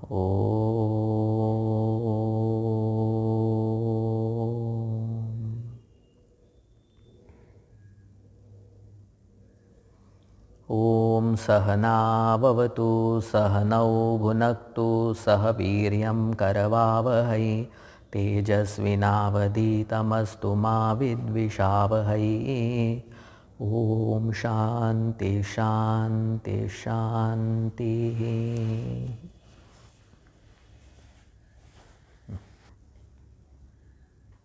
ॐ सहनाववतु सहनौ भुनक्तु सह वीर्यं करवावहै तेजस्विनावधीतमस्तु मा विद्विषावहै। ॐ शान्ति शान्ति शान्तिः।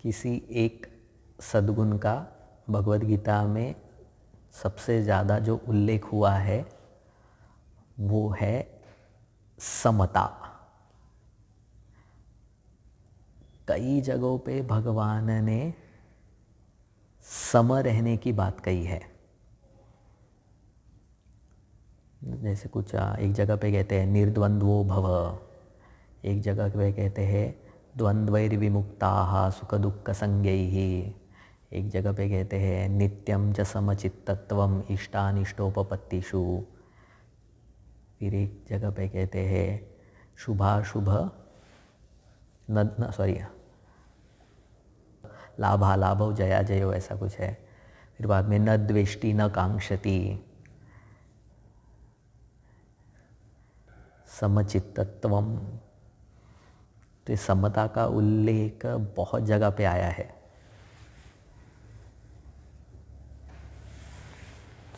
किसी एक सद्गुण का भगवद गीता में सबसे ज़्यादा जो उल्लेख हुआ है वो है समता। कई जगहों पे भगवान ने सम रहने की बात कही है। जैसे कुछ एक जगह पे कहते हैं निर्द्वंद्वो भव, एक जगह पे कहते हैं द्वंद्वैर्विमुक्ताः सुख दुःख संज्ञैः, एक जगह पे कहते हैं नित्यं च समचित्तत्वम् इष्टानिष्टोपपत्तिषु, फिर एक जगह पे कहते हैं शुभाशुभ लाभालाभौ जया जयो, ऐसा कुछ है। फिर बाद में न द्वेष्टि न कांक्षति, समचित्तत्वम। तो समता का उल्लेख बहुत जगह पे आया है।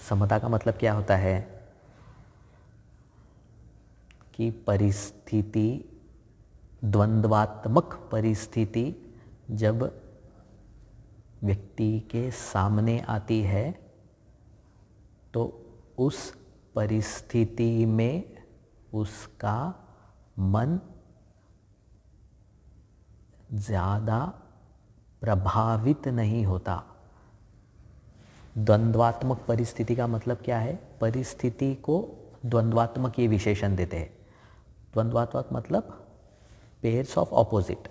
समता का मतलब क्या होता है कि परिस्थिति, द्वंद्वात्मक परिस्थिति जब व्यक्ति के सामने आती है तो उस परिस्थिति में उसका मन ज़्यादा प्रभावित नहीं होता। द्वंद्वात्मक परिस्थिति का मतलब क्या है? परिस्थिति को द्वंद्वात्मक ये विशेषण देते हैं। द्वंद्वात्मक मतलब पेयर्स ऑफ ऑपोजिट,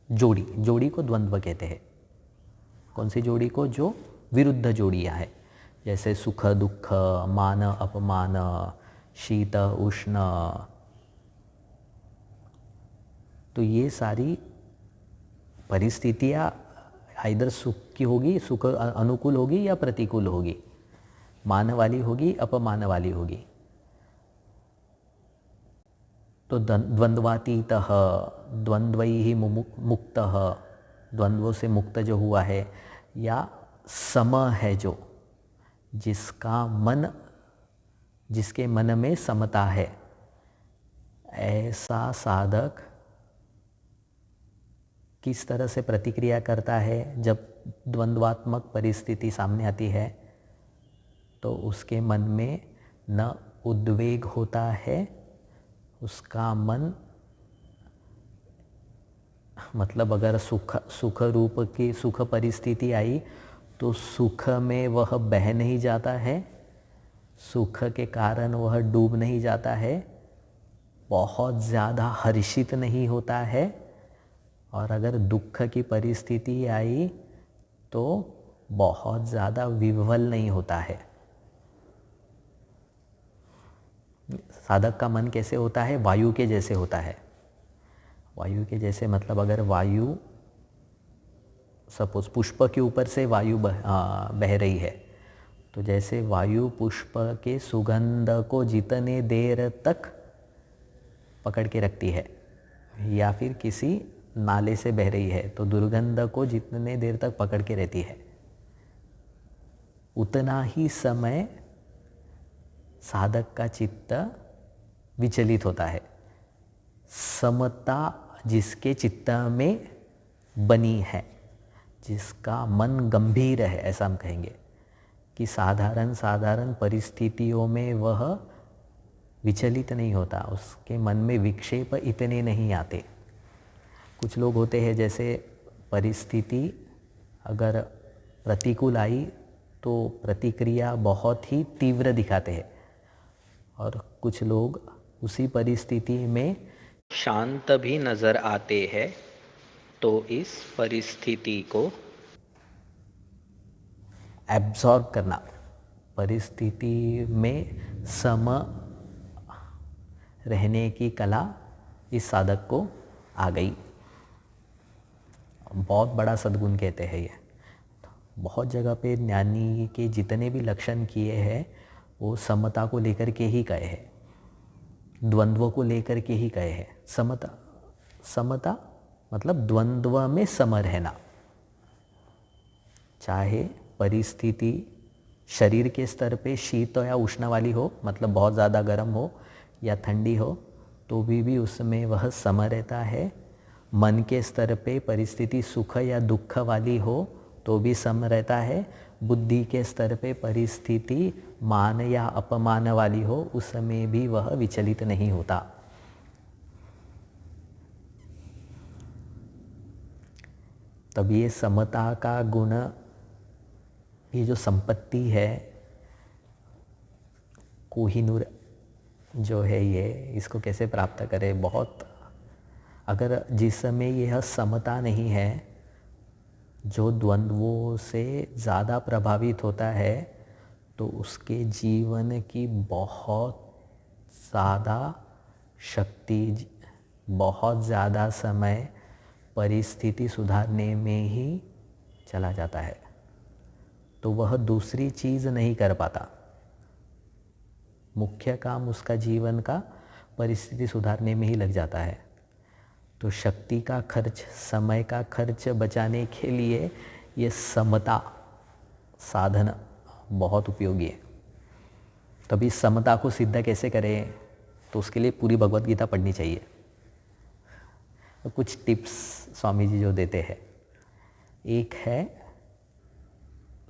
जोड़ी। जोड़ी को द्वंद्व कहते हैं। कौन सी जोड़ी को? जो विरुद्ध जोड़ियाँ हैं, जैसे सुख दुख, मान अपमान, शीत उष्ण। तो ये सारी परिस्थितियाँ आइदर सुख की होगी, सुख अनुकूल होगी या प्रतिकूल होगी, मान वाली होगी, अपमान वाली होगी। तो द्वंद्वातीतः, द्वंद्वैः मुक्तः, द्वंद्वों से मुक्त जो हुआ है, या सम है जो, जिसके मन में समता है, ऐसा साधक किस तरह से प्रतिक्रिया करता है जब द्वंद्वात्मक परिस्थिति सामने आती है? तो उसके मन में न उद्वेग होता है, उसका मन, मतलब अगर सुख रूप की सुख परिस्थिति आई तो सुख में वह बह नहीं जाता है, सुख के कारण वह डूब नहीं जाता है, बहुत ज़्यादा हर्षित नहीं होता है। और अगर दुख की परिस्थिति आई तो बहुत ज़्यादा विह्वल नहीं होता है। साधक का मन कैसे होता है? वायु के जैसे होता है। वायु के जैसे मतलब अगर वायु, सपोज पुष्प के ऊपर से वायु बह रही है, तो जैसे वायु पुष्प के सुगंध को जितने देर तक पकड़ के रखती है, या फिर किसी नाले से बह रही है तो दुर्गंध को जितने देर तक पकड़ के रहती है, उतना ही समय साधक का चित्त विचलित होता है। समता जिसके चित्त में बनी है, जिसका मन गंभीर है, ऐसा हम कहेंगे कि साधारण परिस्थितियों में वह विचलित नहीं होता, उसके मन में विक्षेप इतने नहीं आते। कुछ लोग होते हैं जैसे परिस्थिति अगर प्रतिकूल आई तो प्रतिक्रिया बहुत ही तीव्र दिखाते हैं, और कुछ लोग उसी परिस्थिति में शांत भी नज़र आते हैं। तो इस परिस्थिति को एब्जॉर्ब करना, परिस्थिति में सम रहने की कला इस साधक को आ गई। बहुत बड़ा सद्गुण कहते हैं ये। बहुत जगह पे ज्ञानी के जितने भी लक्षण किए हैं वो समता को लेकर के ही कहे हैं, द्वंद्व को लेकर के ही कहे हैं। समता मतलब द्वंद्व में सम रहना, चाहे परिस्थिति शरीर के स्तर पे शीत या उष्ण वाली हो, मतलब बहुत ज़्यादा गर्म हो या ठंडी हो, तो भी उसमें वह सम रहता है। मन के स्तर पे परिस्थिति सुख या दुख वाली हो तो भी सम रहता है। बुद्धि के स्तर पे परिस्थिति मान या अपमान वाली हो, उसमें भी वह विचलित नहीं होता। तब ये समता का गुण, ये जो संपत्ति है, कोहिनूर जो है ये, इसको कैसे प्राप्त करें? बहुत, अगर जिस समय यह समता नहीं है, जो द्वंद्वों से ज़्यादा प्रभावित होता है, तो उसके जीवन की बहुत ज़्यादा शक्ति, बहुत ज़्यादा समय परिस्थिति सुधारने में ही चला जाता है। तो वह दूसरी चीज़ नहीं कर पाता। मुख्य काम उसका जीवन का परिस्थिति सुधारने में ही लग जाता है। तो शक्ति का खर्च, समय का खर्च बचाने के लिए ये समता साधन बहुत उपयोगी है। तभी समता को सिद्ध कैसे करें? तो उसके लिए पूरी भगवत गीता पढ़नी चाहिए। तो कुछ टिप्स स्वामी जी जो देते हैं, एक है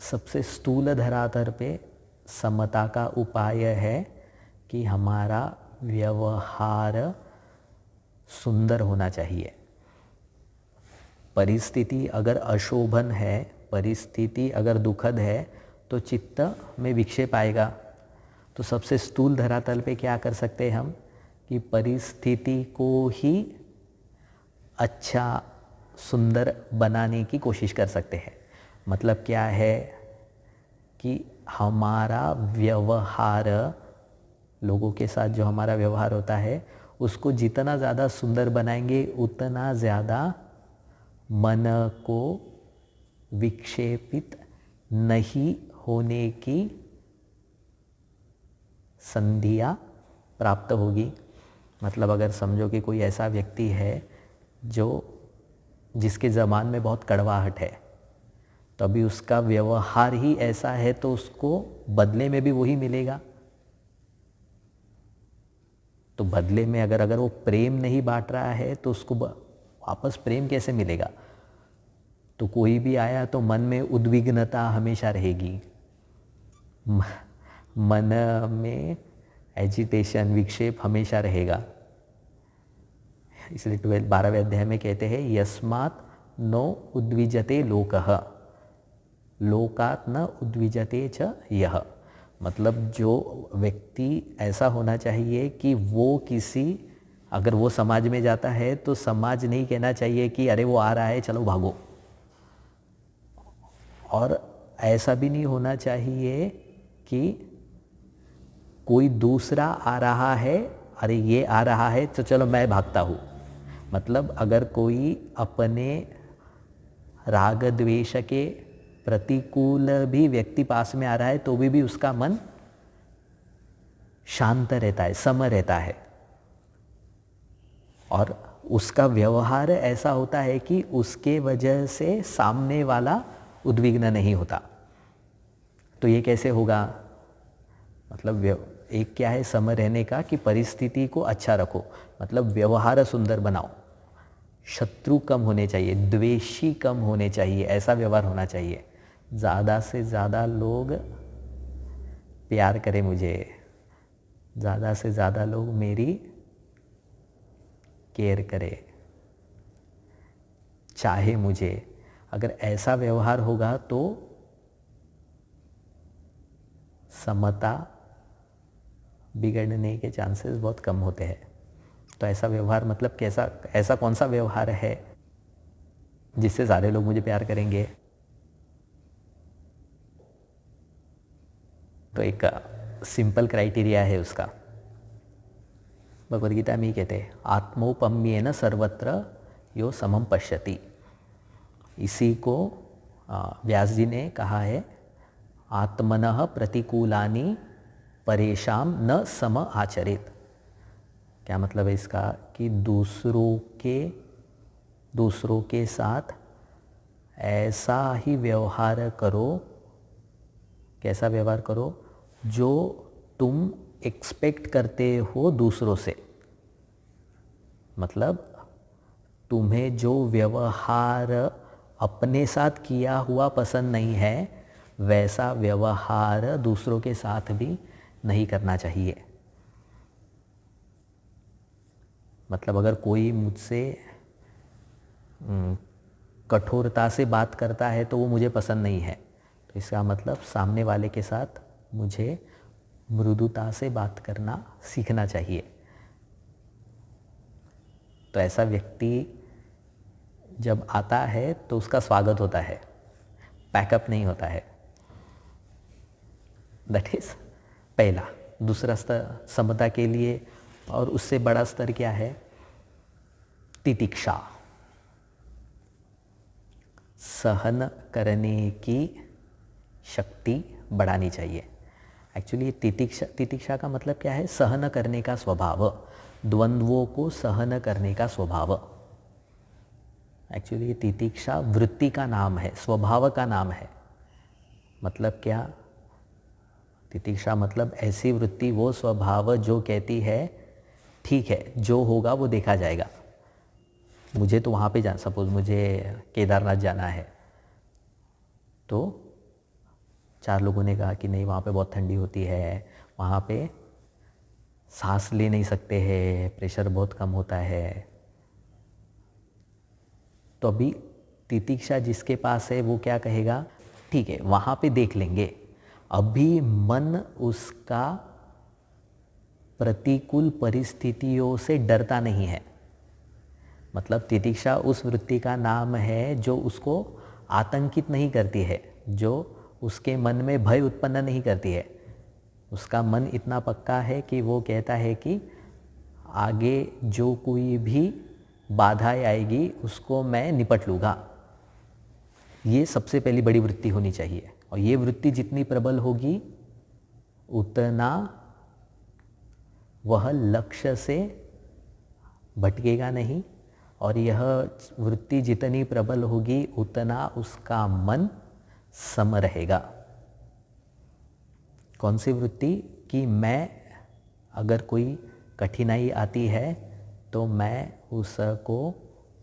सबसे स्थूल धरातल पे समता का उपाय है कि हमारा व्यवहार सुंदर होना चाहिए। परिस्थिति अगर अशोभन है, परिस्थिति अगर दुखद है, तो चित्त में विक्षेप आएगा। तो सबसे स्थूल धरातल पे क्या कर सकते हैं हम कि परिस्थिति को ही अच्छा सुंदर बनाने की कोशिश कर सकते हैं। मतलब क्या है कि हमारा व्यवहार, लोगों के साथ जो हमारा व्यवहार होता है, उसको जितना ज़्यादा सुंदर बनाएंगे उतना ज़्यादा मन को विक्षेपित नहीं होने की संधियाँ प्राप्त होगी। मतलब अगर समझो कि कोई ऐसा व्यक्ति है जिसके ज़बान में बहुत कड़वाहट है, तो अभी उसका व्यवहार ही ऐसा है, तो उसको बदले में भी वही मिलेगा। तो बदले में अगर वो प्रेम नहीं बांट रहा है, तो उसको वापस प्रेम कैसे मिलेगा? तो कोई भी आया तो मन में उद्विग्नता हमेशा रहेगी, मन में एजिटेशन, विक्षेप हमेशा रहेगा। इसलिए 12वें अध्याय में कहते हैं यस्मात् नो उद्विजते लोकः लोकात् न उद्विजते च यः। मतलब जो व्यक्ति ऐसा होना चाहिए कि वो अगर वो समाज में जाता है तो समाज नहीं कहना चाहिए कि अरे वो आ रहा है चलो भागो। और ऐसा भी नहीं होना चाहिए कि कोई दूसरा आ रहा है, अरे ये आ रहा है तो चलो मैं भागता हूँ। मतलब अगर कोई अपने राग द्वेष के प्रतिकूल भी व्यक्ति पास में आ रहा है तो भी उसका मन शांत रहता है, सम रहता है, और उसका व्यवहार ऐसा होता है कि उसके वजह से सामने वाला उद्विग्न नहीं होता। तो ये कैसे होगा? मतलब एक क्या है सम रहने का कि परिस्थिति को अच्छा रखो, मतलब व्यवहार सुंदर बनाओ, शत्रु कम होने चाहिए, द्वेषी कम होने चाहिए, ऐसा व्यवहार होना चाहिए। ज़्यादा से ज़्यादा लोग प्यार करें मुझे, ज़्यादा से ज़्यादा लोग मेरी केयर करें, चाहे मुझे। अगर ऐसा व्यवहार होगा तो समता बिगड़ने के चांसेस बहुत कम होते हैं। तो ऐसा व्यवहार मतलब कैसा, ऐसा कौन सा व्यवहार है जिससे सारे लोग मुझे प्यार करेंगे? तो एक सिंपल क्राइटेरिया है उसका, भगवद गीता में ही कहते हैं आत्मौपम्येन सर्वत्र यो समम पश्यति। इसी को व्यास जी ने कहा है आत्मनः प्रतिकूलानि परेशान न सम आचरेत। क्या मतलब है इसका कि दूसरों के साथ ऐसा ही व्यवहार करो, कैसा व्यवहार करो जो तुम एक्सपेक्ट करते हो दूसरों से। मतलब तुम्हें जो व्यवहार अपने साथ किया हुआ पसंद नहीं है वैसा व्यवहार दूसरों के साथ भी नहीं करना चाहिए। मतलब अगर कोई मुझसे कठोरता से बात करता है तो वो मुझे पसंद नहीं है, तो इसका मतलब सामने वाले के साथ मुझे मृदुता से बात करना सीखना चाहिए। तो ऐसा व्यक्ति जब आता है तो उसका स्वागत होता है, पैकअप नहीं होता है। दैट इज पहला। दूसरा स्तर समता के लिए, और उससे बड़ा स्तर क्या है, तितिक्षा, सहन करने की शक्ति बढ़ानी चाहिए। एक्चुअली तितिक्षा का मतलब क्या है, सहन करने का स्वभाव, द्वंद्वों को सहन करने का स्वभाव। एक्चुअली तितिक्षा वृत्ति का नाम है, स्वभाव का नाम है। मतलब क्या, तितिक्षा मतलब ऐसी वृत्ति, वो स्वभाव जो कहती है ठीक है जो होगा वो देखा जाएगा। मुझे तो वहाँ पे सपोज मुझे केदारनाथ जाना है, तो 4 लोगों ने कहा कि नहीं वहाँ पे बहुत ठंडी होती है, वहाँ पे सांस ले नहीं सकते हैं, प्रेशर बहुत कम होता है। तो अभी तितिक्षा जिसके पास है वो क्या कहेगा, ठीक है वहाँ पे देख लेंगे, अभी मन उसका प्रतिकूल परिस्थितियों से डरता नहीं है। मतलब तितिक्षा उस वृत्ति का नाम है जो उसको आतंकित नहीं करती है, जो उसके मन में भय उत्पन्न नहीं करती है। उसका मन इतना पक्का है कि वो कहता है कि आगे जो कोई भी बाधाएं आएगी उसको मैं निपट लूँगा। ये सबसे पहली बड़ी वृत्ति होनी चाहिए, और ये वृत्ति जितनी प्रबल होगी उतना वह लक्ष्य से भटकेगा नहीं, और यह वृत्ति जितनी प्रबल होगी उतना उसका मन सम रहेगा। कौन सी वृत्ति, कि मैं अगर कोई कठिनाई आती है तो मैं उसको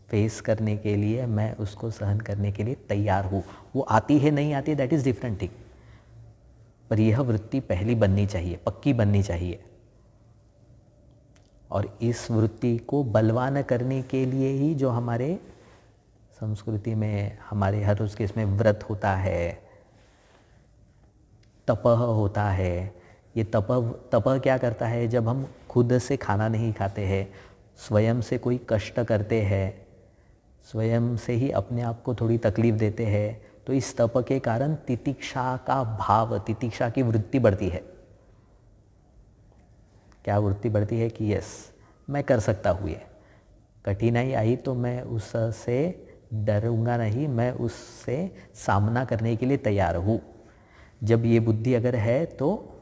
फेस करने के लिए, मैं उसको सहन करने के लिए तैयार हूँ। वो आती है नहीं आती दैट इज़ डिफरेंट थिंग, पर यह वृत्ति पहली बननी चाहिए, पक्की बननी चाहिए। और इस वृत्ति को बलवान करने के लिए ही जो हमारे संस्कृति में, हमारे हर रोज़ के इसमें व्रत होता है, तपह होता है। ये तपह क्या करता है, जब हम खुद से खाना नहीं खाते हैं, स्वयं से कोई कष्ट करते हैं, स्वयं से ही अपने आप को थोड़ी तकलीफ देते हैं, तो इस तप के कारण तितिक्षा का भाव, तितिक्षा की वृत्ति बढ़ती है। क्या वृत्ति बढ़ती है कि यस मैं कर सकता हूँ, ये कठिनाई आई तो मैं उससे डरूंगा नहीं, मैं उससे सामना करने के लिए तैयार हूँ। जब ये बुद्धि अगर है तो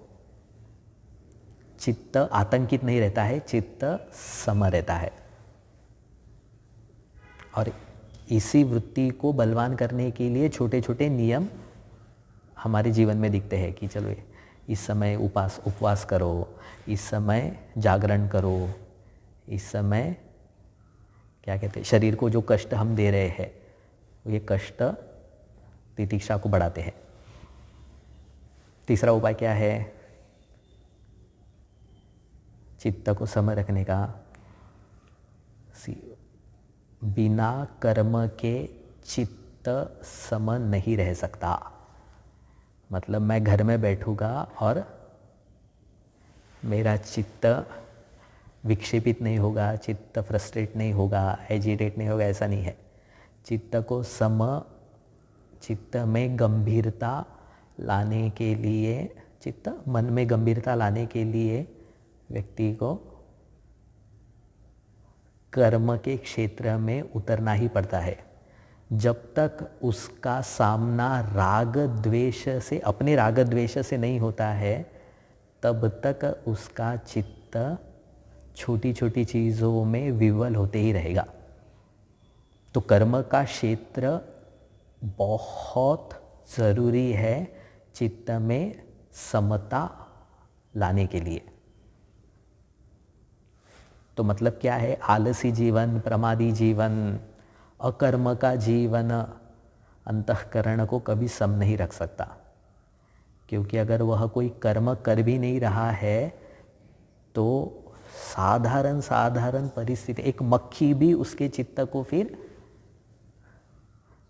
चित्त आतंकित नहीं रहता है, चित्त सम रहता है। और इसी वृत्ति को बलवान करने के लिए छोटे छोटे नियम हमारे जीवन में दिखते हैं कि चलो इस समय उपवास करो, इस समय जागरण करो, इस समय क्या कहते हैं, शरीर को जो कष्ट हम दे रहे हैं ये कष्ट तितिक्षा को बढ़ाते हैं। तीसरा उपाय क्या है, चित्त को सम रखने का। बिना कर्म के चित्त सम नहीं रह सकता। मतलब मैं घर में बैठूंगा और मेरा चित्त विक्षेपित नहीं होगा, चित्त फ्रस्ट्रेट नहीं होगा, एजिटेट नहीं होगा, ऐसा नहीं है। चित्त को सम, चित्त में गंभीरता लाने के लिए, चित्त मन में गंभीरता लाने के लिए व्यक्ति को कर्म के क्षेत्र में उतरना ही पड़ता है। जब तक उसका सामना राग द्वेष से, अपने राग द्वेष से नहीं होता है, तब तक उसका चित्त छोटी छोटी चीज़ों में विवल होते ही रहेगा। तो कर्म का क्षेत्र बहुत ज़रूरी है चित्त में समता लाने के लिए। तो मतलब क्या है? आलसी जीवन, प्रमादी जीवन, अकर्म का जीवन अंतःकरण को कभी सम नहीं रख सकता, क्योंकि अगर वह कोई कर्म कर भी नहीं रहा है तो साधारण साधारण परिस्थिति, एक मक्खी भी उसके चित्त को, फिर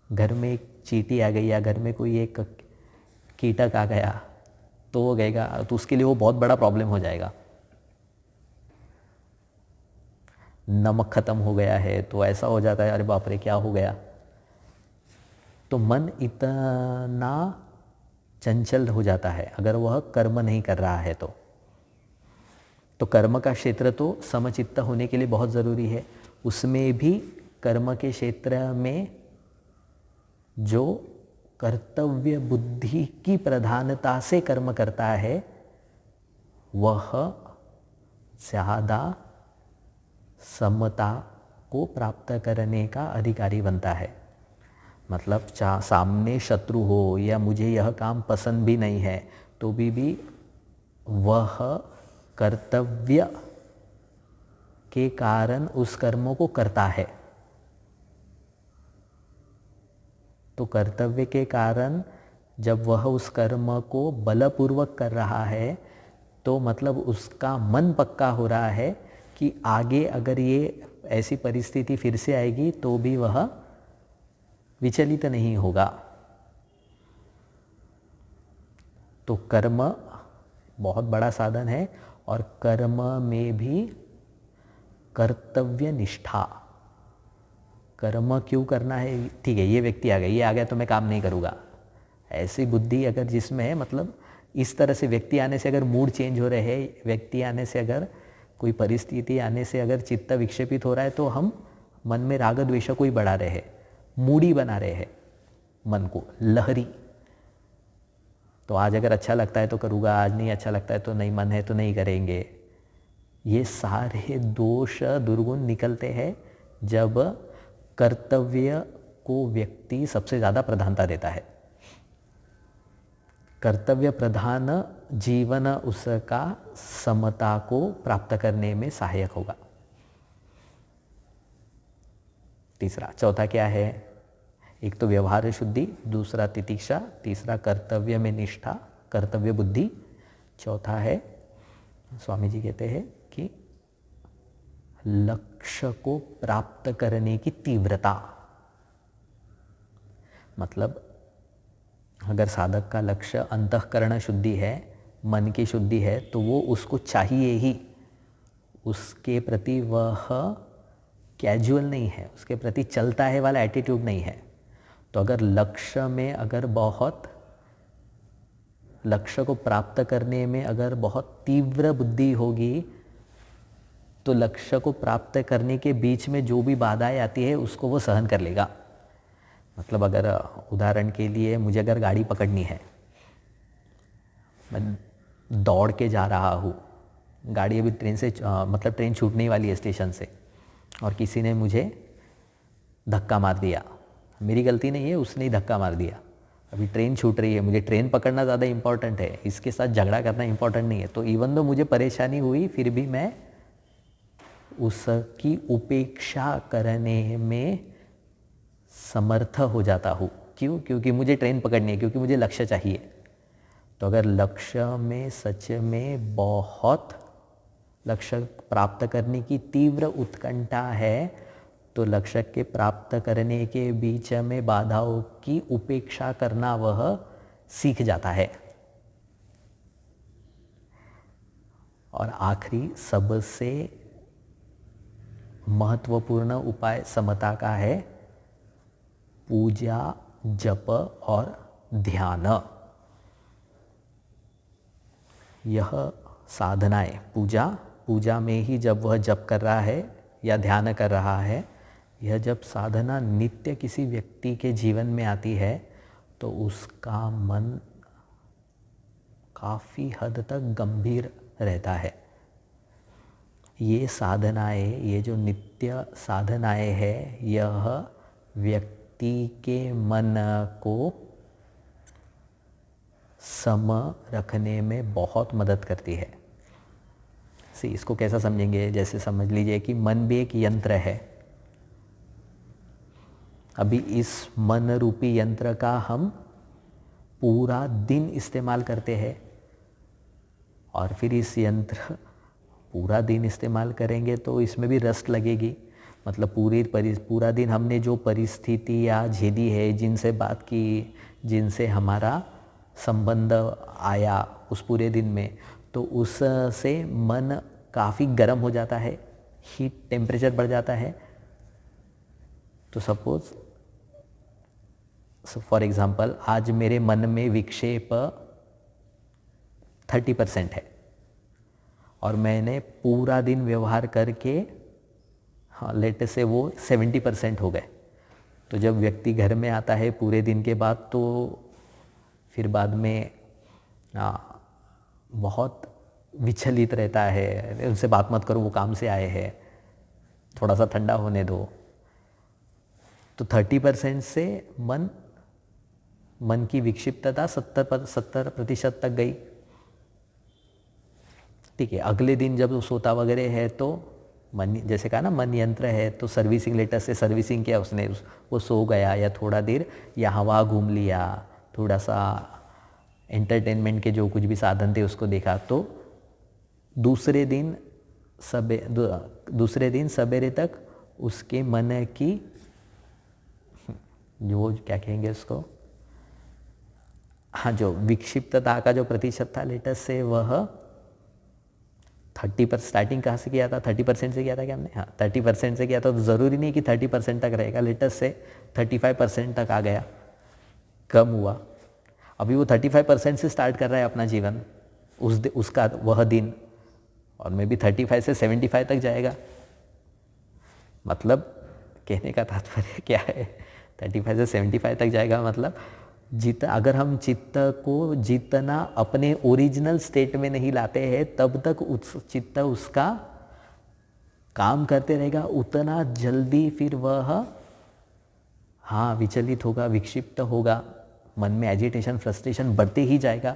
घर में एक चींटी आ गई या घर में कोई एक कीटक आ गया तो वो गएगा, तो उसके लिए वो बहुत बड़ा प्रॉब्लम हो जाएगा। नमक खत्म हो गया है तो ऐसा हो जाता है, अरे बाप रे क्या हो गया। तो मन इतना चंचल हो जाता है अगर वह कर्म नहीं कर रहा है तो कर्म का क्षेत्र तो समचित्त होने के लिए बहुत ज़रूरी है। उसमें भी कर्म के क्षेत्र में जो कर्तव्य बुद्धि की प्रधानता से कर्म करता है वह ज़्यादा समता को प्राप्त करने का अधिकारी बनता है। मतलब सामने शत्रु हो या मुझे यह काम पसंद भी नहीं है तो भी वह कर्तव्य के कारण उस कर्मों को करता है। तो कर्तव्य के कारण जब वह उस कर्म को बलपूर्वक कर रहा है तो मतलब उसका मन पक्का हो रहा है कि आगे अगर ये ऐसी परिस्थिति फिर से आएगी तो भी वह विचलित नहीं होगा। तो कर्म बहुत बड़ा साधन है और कर्म में भी कर्तव्य निष्ठा। कर्म क्यों करना है? ठीक है, ये व्यक्ति आ गया, ये आ गया तो मैं काम नहीं करूँगा, ऐसी बुद्धि अगर जिसमें है, मतलब इस तरह से व्यक्ति आने से अगर मूड चेंज हो रहे हैं, व्यक्ति आने से अगर कोई परिस्थिति आने से अगर चित्त विक्षेपित हो रहा है तो हम मन में राग द्वेष को ही बढ़ा रहे हैं, मूडी बना रहे हैं मन को, लहरी। तो आज अगर अच्छा लगता है तो करूँगा, आज नहीं अच्छा लगता है तो नहीं, मन है तो नहीं करेंगे। ये सारे दोष दुर्गुण निकलते हैं जब कर्तव्य को व्यक्ति सबसे ज़्यादा प्रधानता देता है। कर्तव्य प्रधान जीवन उसका समता को प्राप्त करने में सहायक होगा। तीसरा, चौथा क्या है? एक तो व्यवहार शुद्धि, दूसरा तितिक्षा, तीसरा कर्तव्य में निष्ठा, कर्तव्य बुद्धि, चौथा है स्वामी जी कहते हैं कि लक्ष्य को प्राप्त करने की तीव्रता। मतलब अगर साधक का लक्ष्य अंतःकरण शुद्धि है, मन की शुद्धि है, तो वो उसको चाहिए ही, उसके प्रति वह कैजुअल नहीं है, उसके प्रति चलता है वाला एटीट्यूड नहीं है। तो अगर लक्ष्य में अगर बहुत, लक्ष्य को प्राप्त करने में अगर बहुत तीव्र बुद्धि होगी तो लक्ष्य को प्राप्त करने के बीच में जो भी बाधाएं आती है उसको वो सहन कर लेगा। मतलब अगर उदाहरण के लिए मुझे अगर गाड़ी पकड़नी है, मैं दौड़ के जा रहा हूँ, गाड़ी अभी ट्रेन से मतलब ट्रेन छूटने ही वाली है स्टेशन से, और किसी ने मुझे धक्का मार दिया, मेरी गलती नहीं है, उसने ही धक्का मार दिया। अभी ट्रेन छूट रही है, मुझे ट्रेन पकड़ना ज़्यादा इंपॉर्टेंट है, इसके साथ झगड़ा करना इंपॉर्टेंट नहीं है। तो इवन दो मुझे परेशानी हुई फिर भी मैं उसकी उपेक्षा करने में समर्थ हो जाता हूँ। क्यों? क्योंकि मुझे ट्रेन पकड़नी है, क्योंकि मुझे लक्ष्य चाहिए। तो अगर लक्ष्य में सच में बहुत लक्ष्य प्राप्त करने की तीव्र उत्कंठा है तो लक्ष्य के प्राप्त करने के बीच में बाधाओं की उपेक्षा करना वह सीख जाता है। और आखिरी सबसे महत्वपूर्ण उपाय समता का है पूजा, जप और ध्यान। यह साधनाएं, पूजा में ही जब वह जप कर रहा है, या ध्यान कर रहा है, यह जब साधना नित्य किसी व्यक्ति के जीवन में आती है तो उसका मन काफ़ी हद तक गंभीर रहता है। ये साधनाएं, ये जो नित्य साधनाएं है, यह व्यक्ति के मन को सम रखने में बहुत मदद करती है। इसको कैसा समझेंगे? जैसे समझ लीजिए कि मन भी एक यंत्र है। अभी इस मन रूपी यंत्र का हम पूरा दिन इस्तेमाल करते हैं और फिर इस यंत्र पूरा दिन इस्तेमाल करेंगे तो इसमें भी रस्ट लगेगी। मतलब पूरा दिन हमने जो परिस्थितियाँ झेली है, जिनसे बात की, जिनसे हमारा संबंध आया उस पूरे दिन में, तो उससे मन काफ़ी गर्म हो जाता है, हीट टेम्परेचर बढ़ जाता है। तो सपोज फॉर एग्ज़ाम्पल आज मेरे मन में विक्षेप 30% है और मैंने पूरा दिन व्यवहार करके लेट से वो 70% हो गए। तो जब व्यक्ति घर में आता है पूरे दिन के बाद, तो फिर बाद में बहुत विचलित रहता है। उनसे बात मत करो, वो काम से आए हैं, थोड़ा सा ठंडा होने दो। तो 30% से मन की विक्षिप्तता 70% तक गई। ठीक है, अगले दिन जब वो सोता वगैरह है तो मन, जैसे कहा ना मन यंत्र है, तो सर्विसिंग लेटर से सर्विसिंग किया उसने, वो सो गया या थोड़ा देर यहाँ वहाँ घूम लिया, थोड़ा सा एंटरटेनमेंट के जो कुछ भी साधन थे उसको देखा, तो दूसरे दिन सवेरे तक उसके मन की जो क्या कहेंगे उसको, हाँ, जो विक्षिप्तता का जो प्रतिशत था लेटेस्ट से, वह 30% स्टार्टिंग कहाँ से किया था? 30% से किया था क्या हमने? हाँ, 30% से किया था। तो ज़रूरी नहीं कि 30% तक रहेगा, लेटेस्ट से 35% तक आ गया, कम हुआ। अभी वो 35% से स्टार्ट कर रहा है अपना जीवन, उसका वह दिन, और मे भी 35 से 75 तक जाएगा। मतलब कहने का तात्पर्य क्या है? 35 से 75 तक जाएगा, मतलब अगर हम चित्त को जितना अपने ओरिजिनल स्टेट में नहीं लाते हैं, तब तक चित्त उसका काम करते रहेगा, उतना जल्दी फिर वह विचलित होगा, विक्षिप्त होगा, मन में एजिटेशन, फ्रस्ट्रेशन बढ़ते ही जाएगा।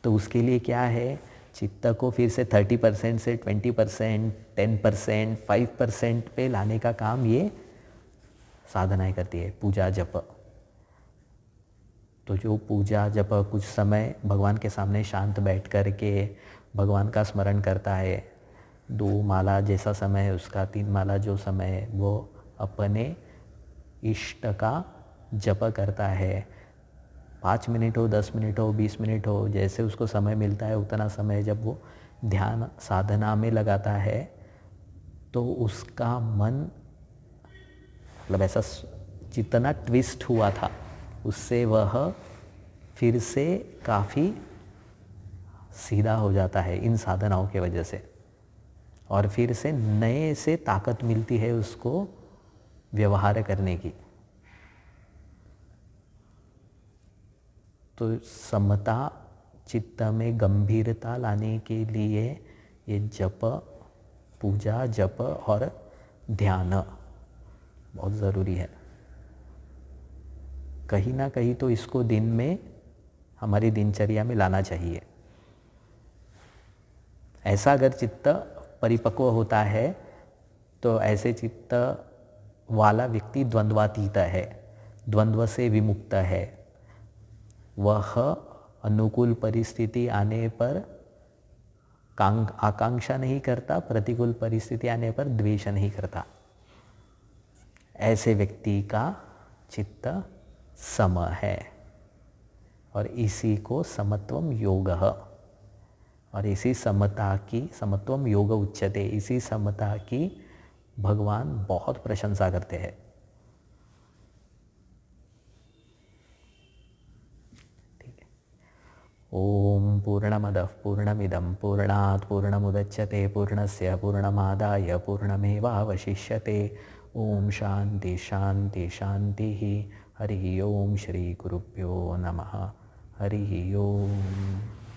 तो उसके लिए क्या है, चित्त को फिर से 30% से 20%, 10%, 5% पे लाने का काम ये साधनाएं करती है, पूजा जप। तो जो पूजा जप कुछ समय भगवान के सामने शांत बैठ कर के भगवान का स्मरण करता है, 2 माला जैसा समय है उसका, 3 माला जो समय है वो अपने इष्ट का जप करता है। 5 मिनट हो, 10 मिनट हो, 20 मिनट हो, जैसे उसको समय मिलता है उतना समय जब वो ध्यान साधना में लगाता है, तो उसका मन, मतलब ऐसा जितना ट्विस्ट हुआ था उससे वह फिर से काफ़ी सीधा हो जाता है इन साधनाओं के वजह से, और फिर से नए से ताकत मिलती है उसको व्यवहार करने की। तो समता, चित्त में गंभीरता लाने के लिए ये जप, पूजा जप और ध्यान बहुत ज़रूरी है। कहीं ना कहीं तो इसको दिन में हमारी दिनचर्या में लाना चाहिए। ऐसा अगर चित्त परिपक्व होता है तो ऐसे चित्त वाला व्यक्ति द्वंद्वातीत है, द्वंद्व से विमुक्त है। वह अनुकूल परिस्थिति आने पर आकांक्षा नहीं करता, प्रतिकूल परिस्थिति आने पर द्वेष नहीं करता। ऐसे व्यक्ति का चित्त सम है, और इसी को समत्वम योग, और इसी समता की, समत्वम योग उच्यते, इसी समता की भगवान बहुत प्रशंसा करते हैं। ठीक है, ओम पूर्णमदः पूर्णमिदं पूर्णात् पूर्णमुदच्यते पूर्णस्य पूर्णमादाय पूर्णमेवावशिष्यते। ओम शांति शांति शांति। हरि ओम श्री गुरुभ्यो नमः। हरि ओम।